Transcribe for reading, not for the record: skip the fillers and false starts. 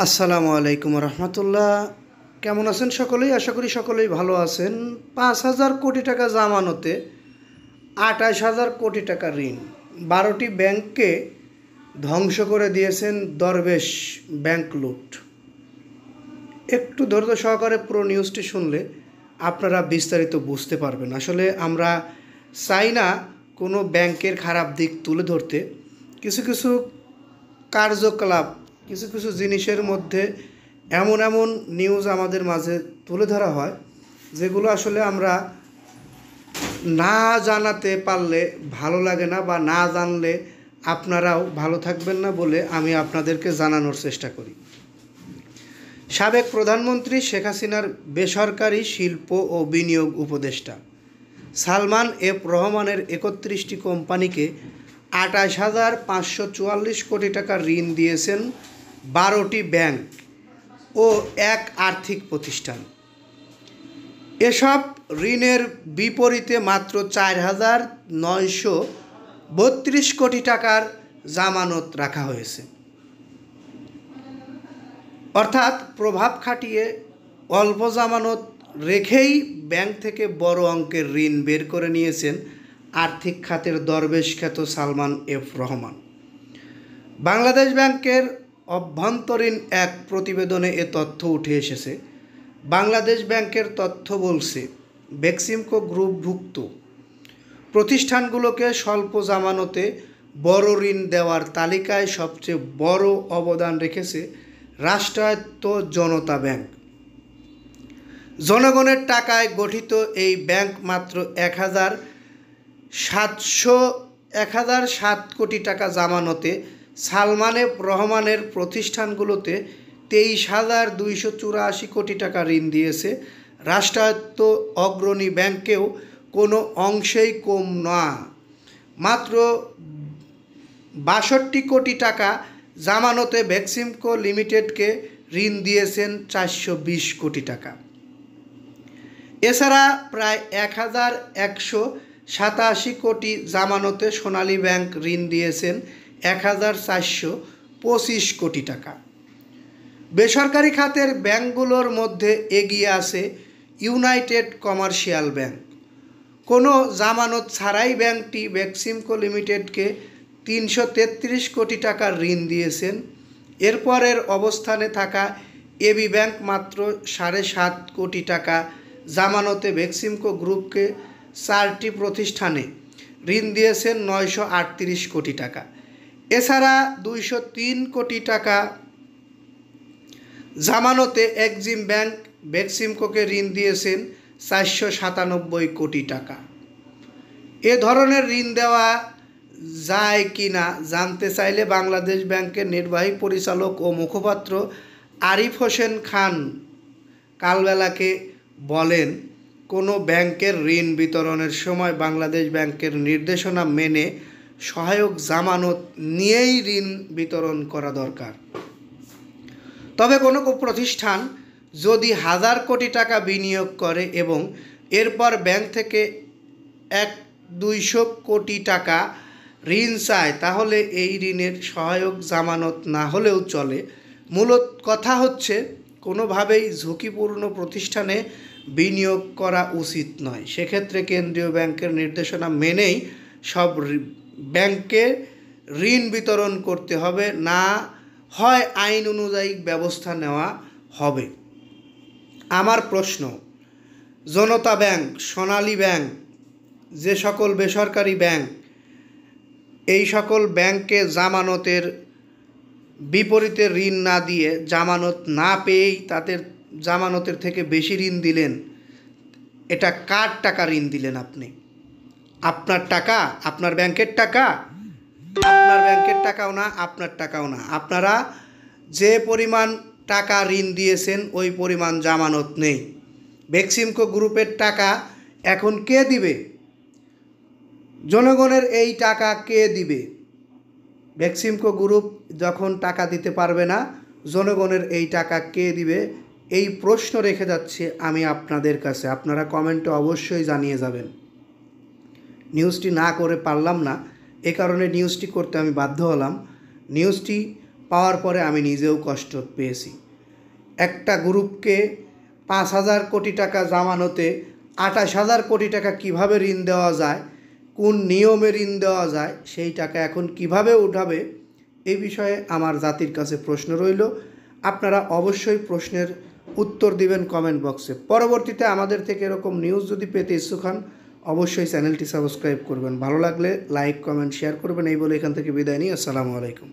আসসালামু আলাইকুম রহমতুল্লাহ। কেমন আছেন সকলেই? আশা করি সকলেই ভালো আছেন। ৫,০০০ কোটি টাকা জামানতে ২৮,০০০ কোটি টাকা ঋণ, ১২টি ব্যাংককে ধ্বংস করে দিয়েছেন দরবেশ ব্যাংক লুট। একটু ধৈর্য সহকারে পুরো নিউজটি শুনলে আপনারা বিস্তারিত বুঝতে পারবেন। আসলে আমরা চাই না কোনো ব্যাংকের খারাপ দিক তুলে ধরতে। কিছু কিছু কার্যকলাপ, কিছু কিছু জিনিসের মধ্যে এমন এমন নিউজ আমাদের মাঝে তুলে ধরা হয় যেগুলো আসলে আমরা না জানাতে পারলে ভালো লাগে না, বা না জানলে আপনারাও ভালো থাকবেন না বলে আমি আপনাদেরকে জানানোর চেষ্টা করি। সাবেক প্রধানমন্ত্রী শেখ হাসিনার বেসরকারি শিল্প ও বিনিয়োগ উপদেষ্টা সালমান এফ রহমানের ৩১টি কোম্পানিকে ২৮,৫৪৪ কোটি টাকা ঋণ দিয়েছেন ১২টি ব্যাংক ও এক আর্থিক প্রতিষ্ঠান। এসব ঋণের বিপরীতে মাত্র ৪,৯৩২ কোটি টাকার জামানত রাখা হয়েছে। অর্থাৎ প্রভাব খাটিয়ে অল্প জামানত রেখেই ব্যাংক থেকে বড় অঙ্কের ঋণ বের করে নিয়েছেন আর্থিক খাতের দরবেশ খ্যাত সালমান এফ রহমান। বাংলাদেশ ব্যাংকের অভ্যন্তরীণ এক প্রতিবেদনে এ তথ্য উঠে এসেছে। বাংলাদেশ ব্যাংকের তথ্য বলছে, বেক্সিমকো গ্রুপভুক্ত প্রতিষ্ঠানগুলোকে স্বল্প জামানতে বড় ঋণ দেওয়ার তালিকায় সবচেয়ে বড় অবদান রেখেছে রাষ্ট্রায়ত্ত জনতা ব্যাংক। জনগণের টাকায় গঠিত এই ব্যাংক মাত্র ১,০০৭ কোটি টাকা জামানতে সালমান এফ রহমানের প্রতিষ্ঠানগুলোতে ২৩,২৮৪ কোটি টাকা ঋণ দিয়েছে। রাষ্ট্রায়ত্ত অগ্রণী ব্যাংকেও কোনো অংশেই কম না, মাত্র ৬২ কোটি টাকা জামানতে বেক্সিমকো লিমিটেডকে ঋণ দিয়েছেন ৪২০ কোটি টাকা। এছাড়া প্রায় ১,১৮৭ কোটি জামানতে সোনালী ব্যাংক ঋণ দিয়েছেন ১,৪২৫ কোটি টাকা। বেসরকারি খাতের ব্যাংকগুলোর মধ্যে এগিয়ে আছে ইউনাইটেড কমার্শিয়াল ব্যাংক। কোনো জামানত ছাড়াই ব্যাংকটি বেক্সিমকো লিমিটেডকে ৩৩৩ কোটি টাকার ঋণ দিয়েছেন। এরপরের অবস্থানে থাকা এবি ব্যাংক মাত্র ৭.৫ কোটি টাকা জামানতে বেক্সিমকো গ্রুপকে ৪টি প্রতিষ্ঠানে ঋণ দিয়েছেন ৯৩৮ কোটি টাকা। এছাড়া ২০৩ কোটি টাকা জামানতে এক্সিম ব্যাংক বেক্সিমকোকে ঋণ দিয়েছেন ৪৯৭ কোটি টাকা। এ ধরনের ঋণ দেওয়া যায় কি না জানতে চাইলে বাংলাদেশ ব্যাংকের নির্বাহী পরিচালক ও মুখপাত্র আরিফ হোসেন খান কালবেলাকে বলেন, কোনো ব্যাংকের ঋণ বিতরণের সময় বাংলাদেশ ব্যাংকের নির্দেশনা মেনে সহায়ক জামানত নিয়েই ঋণ বিতরণ করা দরকার। তবে কোনো প্রতিষ্ঠান যদি ১,০০০ কোটি টাকা বিনিয়োগ করে এবং এরপর ব্যাংক থেকে ১-২০০ কোটি টাকা ঋণ চায়, তাহলে এই ঋণের সহায়ক জামানত না হলেও চলে। মূলত কথা হচ্ছে, কোনোভাবেই ঝুঁকিপূর্ণ প্রতিষ্ঠানে বিনিয়োগ করা উচিত নয়। সেক্ষেত্রে কেন্দ্রীয় ব্যাংকের নির্দেশনা মেনেই সব ব্যাংকে ঋণ বিতরণ করতে হবে, না হয় আইন অনুযায়ী ব্যবস্থা নেওয়া হবে। আমার প্রশ্ন, জনতা ব্যাংক, সোনালী ব্যাংক, যে সকল বেসরকারি ব্যাংক, এই সকল ব্যাংকে জামানতের বিপরীতে ঋণ না দিয়ে, জামানত না পেয়েই তাদের জামানতের থেকে বেশি ঋণ দিলেন, এটা কার টাকা ঋণ দিলেন আপনি? আপনার টাকা? আপনার ব্যাংকের টাকা? আপনার ব্যাংকের টাকাও না, আপনার টাকাও না। আপনারা যে পরিমাণ টাকা ঋণ দিয়েছেন ওই পরিমাণ জামানত নেই। বেক্সিমকো গ্রুপের টাকা এখন কে দিবে? জনগণের এই টাকা কে দিবে? বেক্সিমকো গ্রুপ যখন টাকা দিতে পারবে না, জনগণের এই টাকা কে দিবে? এই প্রশ্ন রেখে যাচ্ছে আমি আপনাদের কাছে। আপনারা কমেন্টে অবশ্যই জানিয়ে যাবেন। নিউজটি না করে পারলাম না, এ কারণে নিউজটি করতে আমি বাধ্য হলাম। নিউজটি পাওয়ার পরে আমি নিজেও কষ্ট পেয়েছি। একটা গ্রুপকে 5,000 কোটি টাকা জামানতে 28,000 কোটি টাকা কিভাবে ঋণ দেওয়া যায়, কোন নিয়মে ঋণ দেওয়া যায়, সেই টাকা এখন কিভাবে উঠাবে, এই বিষয়ে আমার জাতির কাছে প্রশ্ন রইল। আপনারা অবশ্যই প্রশ্নের উত্তর দিবেন কমেন্ট বক্সে। পরবর্তীতে আমাদের থেকে এরকম নিউজ যদি পেতে ইচ্ছুক হন অবশ্যই চ্যানেলটি সাবস্ক্রাইব করবেন। ভালো লাগলে লাইক কমেন্ট শেয়ার করবেন। এই বলে এখান থেকে বিদায় নিই। আসসালামু আলাইকুম।